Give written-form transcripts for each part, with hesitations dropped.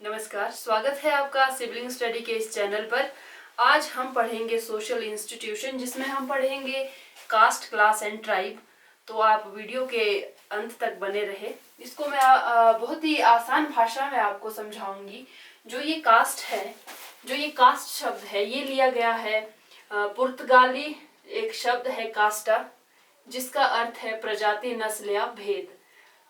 नमस्कार, स्वागत है आपका सिबलिंग स्टडी के इस चैनल पर। आज हम पढ़ेंगे सोशल इंस्टीट्यूशन, जिसमें हम पढ़ेंगे कास्ट, क्लास एंड ट्राइब। तो आप वीडियो के अंत तक बने रहे। इसको मैं बहुत ही आसान भाषा में आपको समझाऊंगी। जो ये कास्ट शब्द है, ये लिया गया है पुर्तगाली एक शब्द है कास्टा, जिसका अर्थ है प्रजाति, नस्ल या भेद।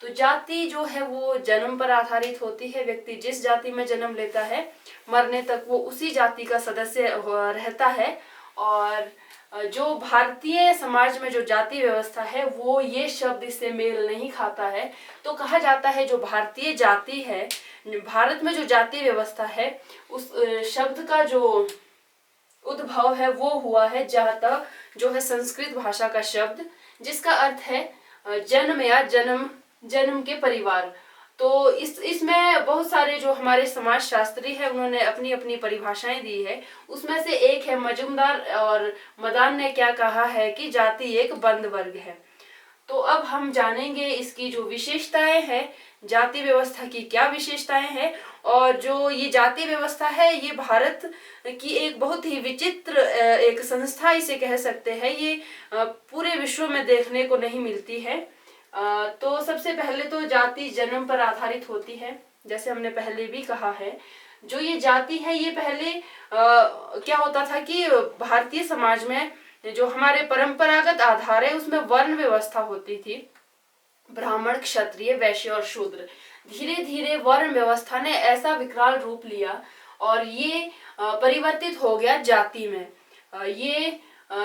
तो जाति जो है वो जन्म पर आधारित होती है। व्यक्ति जिस जाति में जन्म लेता है, मरने तक वो उसी जाति का सदस्य रहता है। और जो भारतीय समाज में जो जाति व्यवस्था है, वो ये शब्द इससे मेल नहीं खाता है। तो कहा जाता है जो भारतीय जाति है, भारत में जो जाति व्यवस्था है, उस शब्द का जो उद्भव है वो हुआ है जाता, जो है संस्कृत भाषा का शब्द, जिसका अर्थ है जन्म या जन्म के परिवार। तो इसमें बहुत सारे जो हमारे समाज शास्त्री है, उन्होंने अपनी अपनी परिभाषाएं दी है। उसमें से एक है मजुमदार और मदान ने क्या कहा है कि जाति एक बंद वर्ग है। तो अब हम जानेंगे इसकी जो विशेषताएं हैं, जाति व्यवस्था की क्या विशेषताएं हैं। और जो ये जाति व्यवस्था है, ये भारत की एक बहुत ही विचित्र एक संस्था इसे कह सकते हैं। ये पूरे विश्व में देखने को नहीं मिलती है। तो सबसे पहले तो जाति जन्म पर आधारित होती है, जैसे हमने पहले भी कहा है। जो ये जाति है, ये पहले क्या होता था कि भारतीय समाज में जो हमारे परंपरागत आधार है, उसमें वर्ण व्यवस्था होती थी, ब्राह्मण, क्षत्रिय, वैश्य और शूद्र। धीरे धीरे वर्ण व्यवस्था ने ऐसा विकराल रूप लिया और ये परिवर्तित हो गया जाति में। ये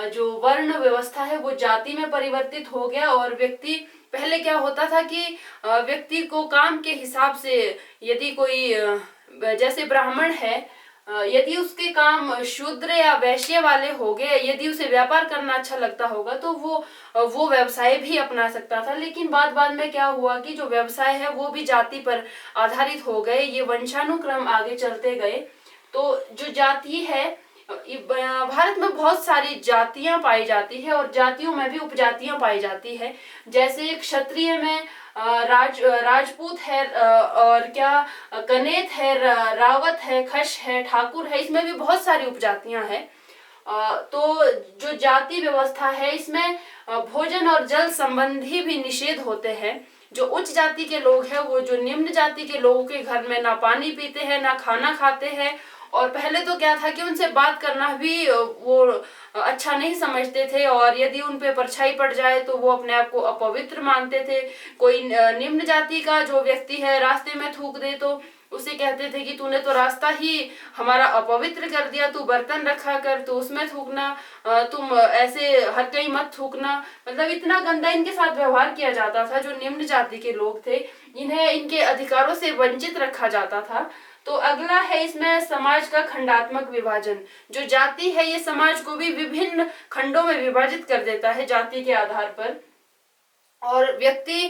जो वर्ण व्यवस्था है वो जाति में परिवर्तित हो गया। और व्यक्ति, पहले क्या होता था कि व्यक्ति को काम के हिसाब से, यदि कोई जैसे ब्राह्मण है, यदि उसके काम शूद्र या वैश्य वाले हो गए, यदि उसे व्यापार करना अच्छा लगता होगा तो वो व्यवसाय भी अपना सकता था। लेकिन बाद में क्या हुआ कि जो व्यवसाय है वो भी जाति पर आधारित हो गए, ये वंशानुक्रम आगे चलते गए। तो जो जाति है, भारत में बहुत सारी जातियां पाई जाती है और जातियों में भी उपजातियां पाई जाती है। जैसे क्षत्रिय में राजपूत है, और क्या कनेत है, रावत है, खश है, ठाकुर है, इसमें भी बहुत सारी उपजातियां हैं। तो जो जाति व्यवस्था है, इसमें भोजन और जल संबंधी भी निषेध होते हैं। जो उच्च जाति के लोग हैं, वो जो निम्न जाति के लोगों के घर में ना पानी पीते हैं, ना खाना खाते हैं। और पहले तो क्या था कि उनसे बात करना भी वो अच्छा नहीं समझते थे, और यदि उन पे परछाई पड़ जाए तो वो अपने आप को अपवित्र मानते थे। कोई निम्न जाति का जो व्यक्ति है रास्ते में थूक दे तो उसे कहते थे कि तूने तो रास्ता ही हमारा अपवित्र कर दिया, तू बर्तन रखा कर, तो उसमें थूकना, तुम ऐसे हर कहीं मत थूकना। मतलब इतना गंदा इनके साथ व्यवहार किया जाता था। जो निम्न जाति के लोग थे, इन्हें इनके अधिकारों से वंचित रखा जाता था। तो अगला है इसमें समाज का खंडात्मक विभाजन। जो जाति है, ये समाज को भी विभिन्न खंडों में विभाजित कर देता है जाति के आधार पर। और व्यक्ति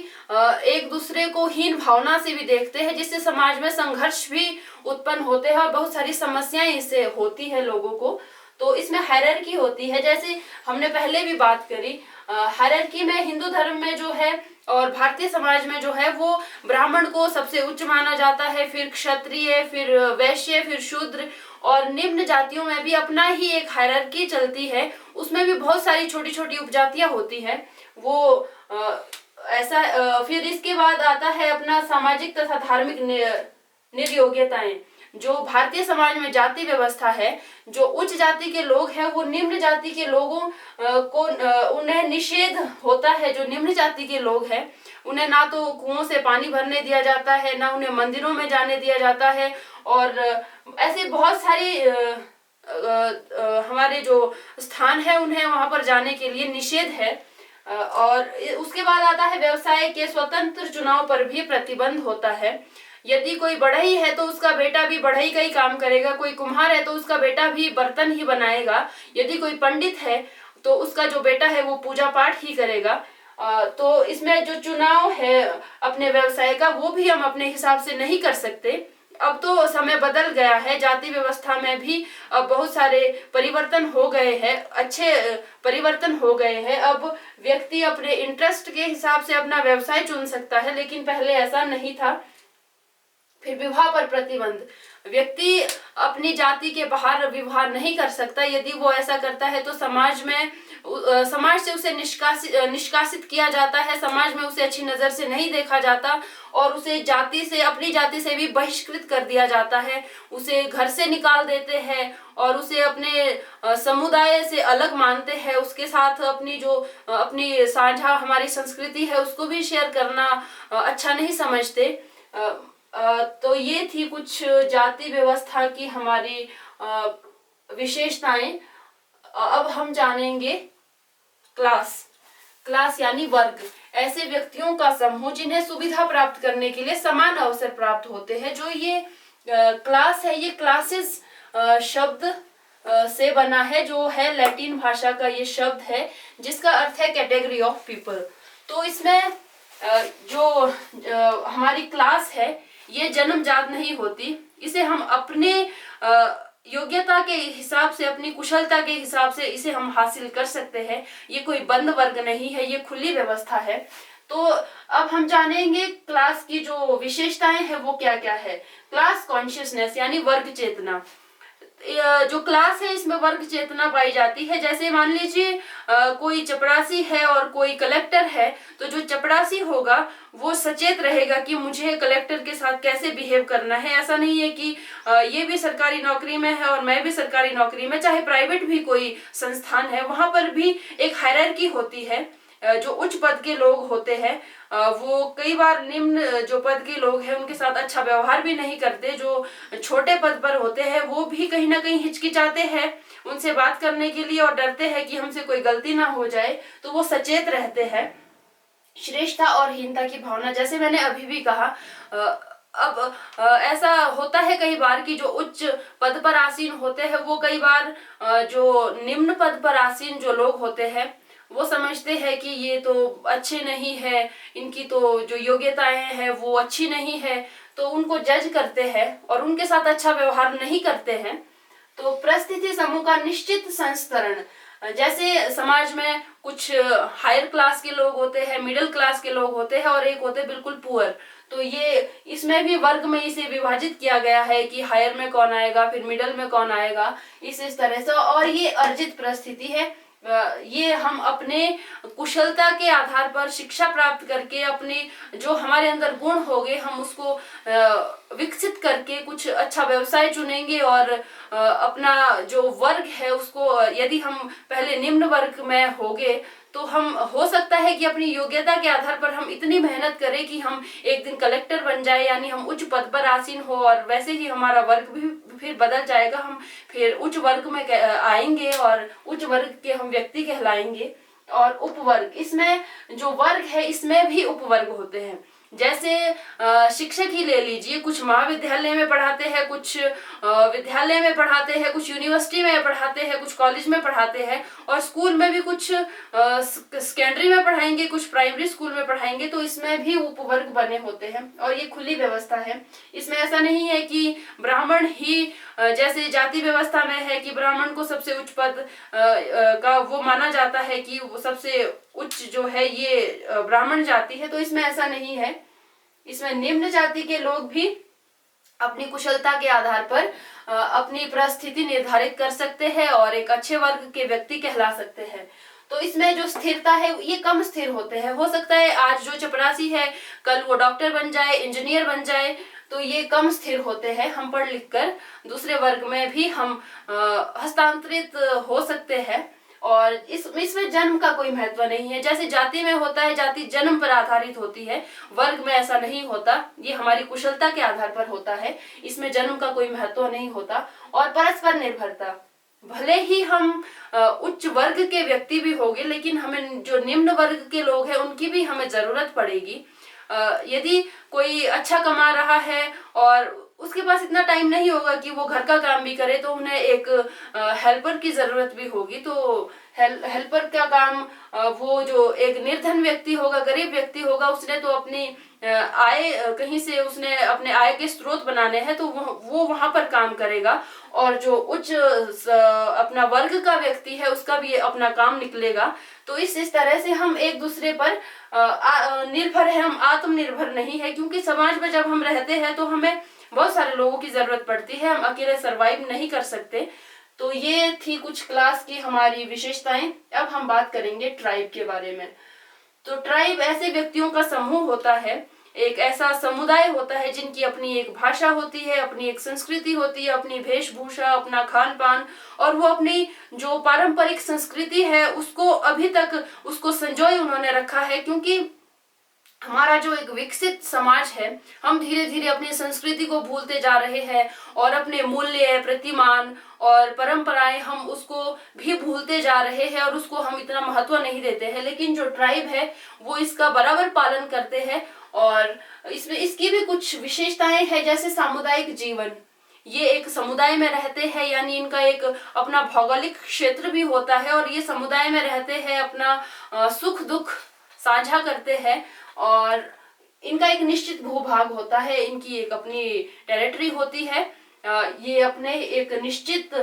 एक दूसरे को हीन भावना से भी देखते हैं, जिससे समाज में संघर्ष भी उत्पन्न होते हैं और बहुत सारी समस्याएं इससे होती है लोगों को। तो इसमें हायरार्की होती है, जैसे हमने पहले भी बात करी। हायरार्की में हिंदू धर्म में जो है और भारतीय समाज में जो है, वो ब्राह्मण को सबसे उच्च माना जाता है, फिर क्षत्रिय, फिर वैश्य, फिर शूद्र। और निम्न जातियों में भी अपना ही एक हायरार्की चलती है, उसमें भी बहुत सारी छोटी छोटी उपजातियां होती है। वो ऐसा फिर इसके बाद आता है अपना सामाजिक तथा धार्मिक निर्योग्यताएं। जो भारतीय समाज में जाति व्यवस्था है, जो उच्च जाति के लोग हैं, वो निम्न जाति के लोगों को उन्हें निषेध होता है। जो निम्न जाति के लोग हैं, उन्हें ना तो कुओं से पानी भरने दिया जाता है, ना उन्हें मंदिरों में जाने दिया जाता है। और ऐसे बहुत सारी हमारे जो स्थान है, उन्हें वहां पर जाने के लिए निषेध है। और उसके बाद आता है व्यवसाय के स्वतंत्र चुनाव पर भी प्रतिबंध होता है। यदि कोई बढ़ई है तो उसका बेटा भी बढ़ई का ही काम करेगा, कोई कुम्हार है तो उसका बेटा भी बर्तन ही बनाएगा, यदि कोई पंडित है तो उसका जो बेटा है वो पूजा पाठ ही करेगा। तो इसमें जो चुनाव है अपने व्यवसाय का, वो भी हम अपने हिसाब से नहीं कर सकते। अब तो समय बदल गया है, जाति व्यवस्था में भी अब बहुत सारे परिवर्तन हो गए हैं, अच्छे परिवर्तन हो गए हैं। अब व्यक्ति अपने इंटरेस्ट के हिसाब से अपना व्यवसाय चुन सकता है, लेकिन पहले ऐसा नहीं था। फिर विवाह पर प्रतिबंध, व्यक्ति अपनी जाति के बाहर विवाह नहीं कर सकता। यदि वो ऐसा करता है तो समाज में समाज से उसे निष्कासित किया जाता है, समाज में उसे अच्छी नजर से नहीं देखा जाता और उसे अपनी जाति से भी बहिष्कृत कर दिया जाता है, उसे घर से निकाल देते हैं और उसे अपने समुदाय से अलग मानते हैं। उसके साथ अपनी साझा हमारी संस्कृति है उसको भी शेयर करना अच्छा नहीं समझते। तो ये थी कुछ जाति व्यवस्था की हमारी विशेषताएं। अब हम जानेंगे क्लास यानी वर्ग, ऐसे व्यक्तियों का समूह जिन्हें सुविधा प्राप्त करने के लिए समान अवसर प्राप्त होते हैं। जो ये क्लास है, ये क्लासेस शब्द से बना है, जो है लैटिन भाषा का ये शब्द है जिसका अर्थ है कैटेगरी ऑफ पीपल। तो इसमें जो हमारी क्लास है ये जन्मजात नहीं होती, इसे हम अपने योग्यता के हिसाब से, अपनी कुशलता के हिसाब से इसे हम हासिल कर सकते हैं। ये कोई बंद वर्ग नहीं है, ये खुली व्यवस्था है। तो अब हम जानेंगे क्लास की जो विशेषताएं हैं वो क्या क्या है। क्लास कॉन्शियसनेस यानी वर्ग चेतना, जो क्लास है इसमें वर्ग चेतना पाई जाती है। जैसे मान लीजिए कोई चपरासी है और कोई कलेक्टर है, तो जो चपरासी होगा वो सचेत रहेगा कि मुझे कलेक्टर के साथ कैसे बिहेव करना है। ऐसा नहीं है कि ये भी सरकारी नौकरी में है और मैं भी सरकारी नौकरी में, चाहे प्राइवेट भी कोई संस्थान है वहां पर भी एक हायरार्की होती है। जो उच्च पद के लोग होते हैं वो कई बार निम्न जो पद के लोग हैं उनके साथ अच्छा व्यवहार भी नहीं करते। जो छोटे पद पर होते हैं वो भी कहीं ना कहीं हिचकिचाते हैं उनसे बात करने के लिए और डरते हैं कि हमसे कोई गलती ना हो जाए, तो वो सचेत रहते हैं। श्रेष्ठता और हीनता की भावना, जैसे मैंने अभी भी कहा, अब ऐसा होता है कई बार कि जो उच्च पद पर आसीन होते हैं वो कई बार जो निम्न पद पर आसीन जो लोग होते हैं वो समझते हैं कि ये तो अच्छे नहीं है, इनकी तो जो योग्यताएं हैं वो अच्छी नहीं है, तो उनको जज करते हैं और उनके साथ अच्छा व्यवहार नहीं करते हैं। तो परिस्थिति समूह का निश्चित संस्तरण, जैसे समाज में कुछ हायर क्लास के लोग होते हैं, मिडिल क्लास के लोग होते हैं और एक होते हैं बिल्कुल पुअर। तो ये इसमें भी वर्ग में इसे विभाजित किया गया है कि हायर में कौन आएगा, फिर मिडिल में कौन आएगा, इस तरह से। और ये अर्जित परिस्थिति है, ये हम अपने कुशलता के आधार पर शिक्षा प्राप्त करके अपने जो हमारे अंदर गुण होंगे हम उसको विकसित करके कुछ अच्छा व्यवसाय चुनेंगे और अपना जो वर्ग है उसको, यदि हम पहले निम्न वर्ग में होंगे तो हम हो सकता है कि अपनी योग्यता के आधार पर हम इतनी मेहनत करें कि हम एक दिन कलेक्टर बन जाए, यानी हम उच्च पद पर आसीन हो और वैसे ही हमारा वर्ग भी फिर बदल जाएगा, हम फिर उच्च वर्ग में आएंगे और उच्च वर्ग के हम व्यक्ति कहलाएंगे। और उपवर्ग, इसमें जो वर्ग है इसमें भी उपवर्ग होते हैं। जैसे शिक्षक ही ले लीजिए, कुछ महाविद्यालय में पढ़ाते हैं, कुछ विद्यालय में पढ़ाते हैं, कुछ यूनिवर्सिटी में पढ़ाते हैं, कुछ कॉलेज में पढ़ाते हैं और स्कूल में भी कुछ सेकेंडरी में पढ़ाएंगे, कुछ प्राइमरी स्कूल में पढ़ाएंगे। तो इसमें भी उपवर्ग बने होते हैं और ये खुली व्यवस्था है। इसमें ऐसा नहीं है कि ब्राह्मण ही, जैसे जाति व्यवस्था में है कि ब्राह्मण को सबसे उच्च पद का वो माना जाता है कि वो सबसे उच्च जो है ये ब्राह्मण जाति है, तो इसमें ऐसा नहीं है। इसमें निम्न जाति के लोग भी अपनी कुशलता के आधार पर अपनी परिस्थिति निर्धारित कर सकते हैं और एक अच्छे वर्ग के व्यक्ति कहला सकते हैं। तो इसमें जो स्थिरता है ये कम स्थिर होते हैं। हो सकता है आज जो चपरासी है कल वो डॉक्टर बन जाए, इंजीनियर बन जाए, तो ये कम स्थिर होते हैं। हम पढ़ लिख कर दूसरे वर्ग में भी हम हस्तांतरित हो सकते हैं और इसमें जन्म का कोई महत्व नहीं है। जैसे जाति में होता है, जाति जन्म पर आधारित होती है, वर्ग में ऐसा नहीं होता, ये हमारी कुशलता के आधार पर होता है, इसमें जन्म का कोई महत्व नहीं होता। और परस्पर निर्भरता, भले ही हम उच्च वर्ग के व्यक्ति भी होंगे लेकिन हमें जो निम्न वर्ग के लोग हैं उनकी भी हमें जरूरत पड़ेगी। यदि कोई अच्छा कमा रहा है और उसके पास इतना टाइम नहीं होगा कि वो घर का काम भी करे, तो उन्हें एक हेल्पर की जरूरत भी होगी। तो हेल्पर का काम वो जो एक निर्धन व्यक्ति होगा, गरीब व्यक्ति होगा, उसने तो अपनी आय कहीं से उसने अपने आय के स्रोत बनाने हैं, तो वो वहां पर काम करेगा। और जो उच्च अपना वर्ग का व्यक्ति है उसका भी अपना काम निकलेगा। तो इस तरह से हम एक दूसरे पर निर्भर है, हम आत्मनिर्भर नहीं है। क्योंकि समाज में जब हम रहते हैं तो हमें बहुत सारे लोगों की जरूरत पड़ती है, हम अकेले सरवाइव नहीं कर सकते। तो ये थी कुछ क्लास की हमारी विशेषताएं। अब हम बात करेंगे ट्राइब के बारे में। तो ट्राइब ऐसे व्यक्तियों का समूह होता है, एक ऐसा समुदाय होता है जिनकी अपनी एक भाषा होती है, अपनी एक संस्कृति होती है, अपनी वेशभूषा, अपना खान पान, और वो अपनी जो पारंपरिक संस्कृति है उसको अभी तक उसको संजोए उन्होंने रखा है। क्योंकि हमारा जो एक विकसित समाज है, हम धीरे धीरे अपनी संस्कृति को भूलते जा रहे हैं और अपने मूल्य, प्रतिमान और परंपराएं हम उसको भी भूलते जा रहे हैं और उसको हम इतना महत्व नहीं देते हैं। लेकिन जो ट्राइब है वो इसका बराबर पालन करते हैं और इसमें इसकी भी कुछ विशेषताएं हैं, जैसे सामुदायिक जीवन। ये एक समुदाय में रहते हैं, यानी इनका एक अपना भौगोलिक क्षेत्र भी होता है और ये समुदाय में रहते हैं, अपना सुख दुख साझा करते हैं और इनका एक निश्चित भूभाग होता है, इनकी एक अपनी टेरिटरी होती है। ये अपने एक निश्चित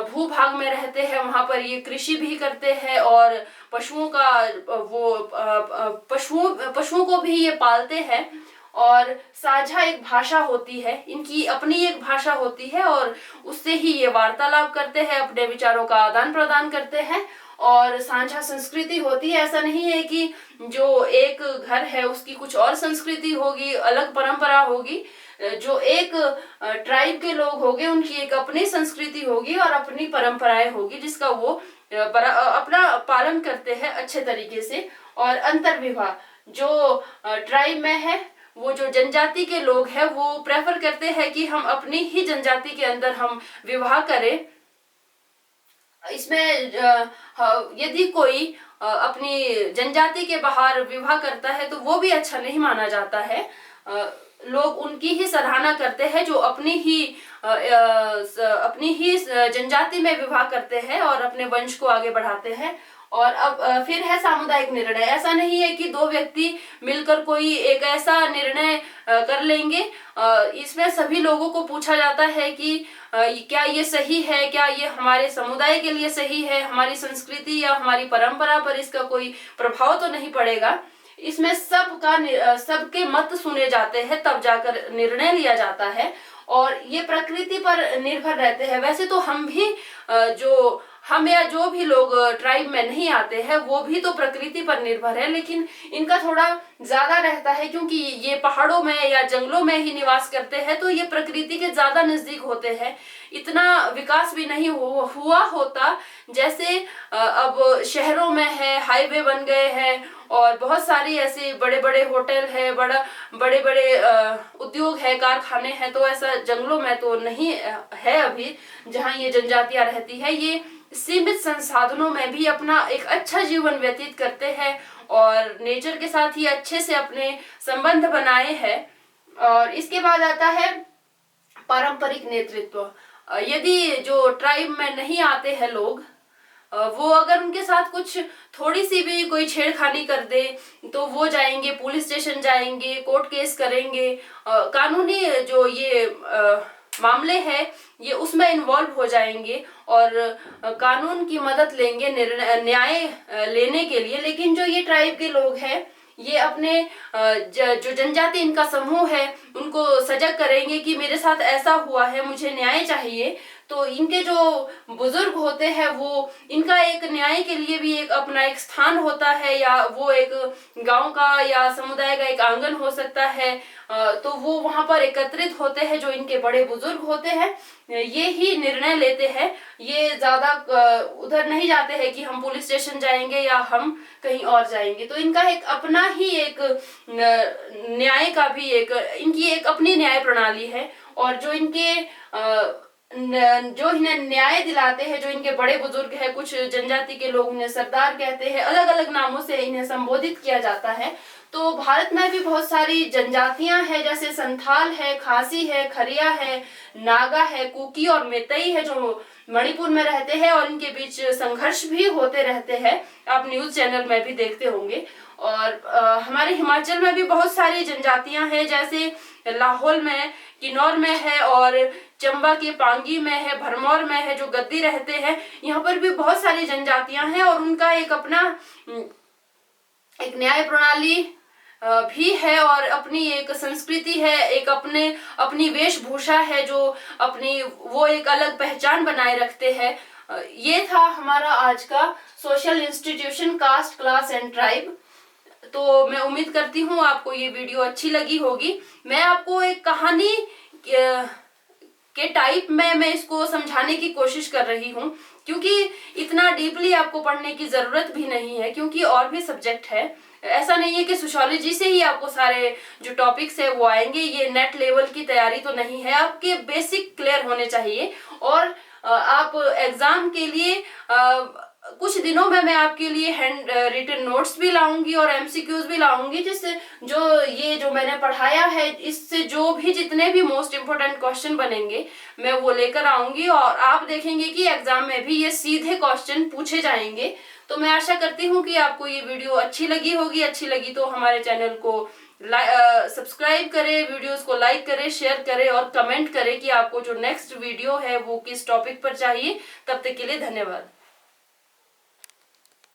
भूभाग में रहते हैं, वहां पर ये कृषि भी करते हैं और पशुओं का पशुओं को भी ये पालते हैं और साझा एक भाषा होती है, इनकी अपनी एक भाषा होती है और उससे ही ये वार्तालाप करते हैं, अपने विचारों का आदान प्रदान करते हैं और साझा संस्कृति होती है। ऐसा नहीं है कि जो एक घर है उसकी कुछ और संस्कृति होगी, अलग परंपरा होगी। जो एक ट्राइब के लोग होंगे उनकी एक अपनी संस्कृति होगी और अपनी परंपराएं होगी जिसका वो अपना पालन करते हैं अच्छे तरीके से। और अंतर्विवाह, जो ट्राइब में है, वो जो जनजाति के लोग हैं वो प्रेफर करते हैं कि हम अपनी ही जनजाति के अंदर हम विवाह करें। इसमें यदि कोई अपनी जनजाति के बाहर विवाह करता है तो वो भी अच्छा नहीं माना जाता है। लोग उनकी ही सराहना करते हैं जो अपनी ही जनजाति में विवाह करते हैं और अपने वंश को आगे बढ़ाते हैं। और अब फिर है सामुदायिक निर्णय। ऐसा नहीं है कि दो व्यक्ति मिलकर कोई एक ऐसा निर्णय कर लेंगे। इसमें सभी लोगों को पूछा जाता है कि क्या ये सही है, क्या ये हमारे समुदाय के लिए सही है, हमारी संस्कृति या हमारी परंपरा पर इसका कोई प्रभाव तो नहीं पड़ेगा। इसमें सबके मत सुने जाते हैं, तब जाकर निर्णय लिया जाता है और ये प्रकृति पर निर्भर रहते हैं। वैसे तो हम या जो भी लोग ट्राइब में नहीं आते हैं वो भी तो प्रकृति पर निर्भर है, लेकिन इनका थोड़ा ज्यादा रहता है क्योंकि ये पहाड़ों में या जंगलों में ही निवास करते हैं, तो ये प्रकृति के ज्यादा नजदीक होते हैं। इतना विकास भी नहीं हुआ होता जैसे अब शहरों में है, हाईवे बन गए हैं और बहुत सारी ऐसे बड़े बड़े होटल है, बड़े बड़े उद्योग है, कारखाने हैं। तो ऐसा जंगलों में तो नहीं है अभी, जहाँ ये जनजातियां रहती है। ये सीमित संसाधनों में भी अपना एक अच्छा जीवन व्यतीत करते हैं और नेचर के साथ ही अच्छे से अपने संबंध बनाए हैं। और इसके बाद आता है पारंपरिक नेतृत्व। यदि जो ट्राइब में नहीं आते हैं लोग, वो अगर उनके साथ कुछ थोड़ी सी भी कोई छेड़खानी कर दे तो वो जाएंगे, पुलिस स्टेशन जाएंगे, कोर्ट केस करेंगे, कानूनी जो ये मामले हैं ये उसमें इन्वॉल्व हो जाएंगे और कानून की मदद लेंगे न्याय लेने के लिए। लेकिन जो ये ट्राइब के लोग हैं ये अपने जो जनजाति इनका समूह है उनको सजग करेंगे कि मेरे साथ ऐसा हुआ है, मुझे न्याय चाहिए। तो इनके जो बुजुर्ग होते हैं वो इनका एक न्याय के लिए भी एक अपना एक स्थान होता है, या वो एक गांव का या समुदाय का एक आंगन हो सकता है। तो वो वहां पर एकत्रित होते हैं, जो इनके बड़े बुजुर्ग होते हैं ये ही निर्णय लेते हैं। ये ज्यादा उधर नहीं जाते हैं कि हम पुलिस स्टेशन जाएंगे या हम कहीं और जाएंगे। तो इनका एक अपना ही एक न्याय का भी इनकी एक अपनी न्याय प्रणाली है। और जो इन्हें न्याय दिलाते हैं, जो इनके बड़े बुजुर्ग हैं, कुछ जनजाति के लोग इन्हें सरदार कहते हैं, अलग अलग नामों से इन्हें संबोधित किया जाता है। तो भारत में भी बहुत सारी जनजातियां हैं, जैसे संथाल है, खासी है, खरिया है, नागा है, कुकी और मेतई है, जो मणिपुर में रहते हैं और इनके बीच संघर्ष भी होते रहते हैं। आप न्यूज चैनल में भी देखते होंगे। और हमारे हिमाचल में भी बहुत सारी जनजातियां हैं, जैसे लाहौल में, किन्नौर में है और चंबा के पांगी में है, भरमौर में है, जो गद्दी रहते हैं। यहाँ पर भी बहुत सारी जनजातियां हैं और उनका एक अपना एक न्याय प्रणाली भी है और अपनी एक संस्कृति है, एक अपनी वेशभूषा है जो अपनी वो एक अलग पहचान बनाए रखते हैं। ये था हमारा आज का social institution, caste, class and tribe. तो मैं उम्मीद करती हूँ आपको ये वीडियो अच्छी लगी होगी। मैं आपको एक कहानी के टाइप में मैं इसको समझाने की कोशिश कर रही हूँ, क्योंकि इतना डीपली आपको पढ़ने की जरूरत भी नहीं है, क्योंकि और भी सब्जेक्ट है। ऐसा नहीं है कि सोशियोलॉजी से ही आपको सारे जो टॉपिक्स है वो आएंगे। ये नेट लेवल की तैयारी तो नहीं है, आपके बेसिक क्लियर होने चाहिए। और आप एग्जाम के लिए कुछ दिनों में मैं आपके लिए हैंड रिटन नोट्स भी लाऊंगी और एमसीक्यूज भी लाऊंगी, जिससे जो मैंने पढ़ाया है इससे जो भी जितने भी मोस्ट इम्पोर्टेंट क्वेश्चन बनेंगे मैं वो लेकर आऊंगी, और आप देखेंगे कि एग्जाम में भी ये सीधे क्वेश्चन पूछे जाएंगे। तो मैं आशा करती हूँ कि आपको ये वीडियो अच्छी लगी होगी। अच्छी लगी तो हमारे चैनल को सब्सक्राइब करें, वीडियोस को लाइक करें, शेयर करें और कमेंट करें कि आपको जो नेक्स्ट वीडियो है वो किस टॉपिक पर चाहिए। तब तक के लिए धन्यवाद।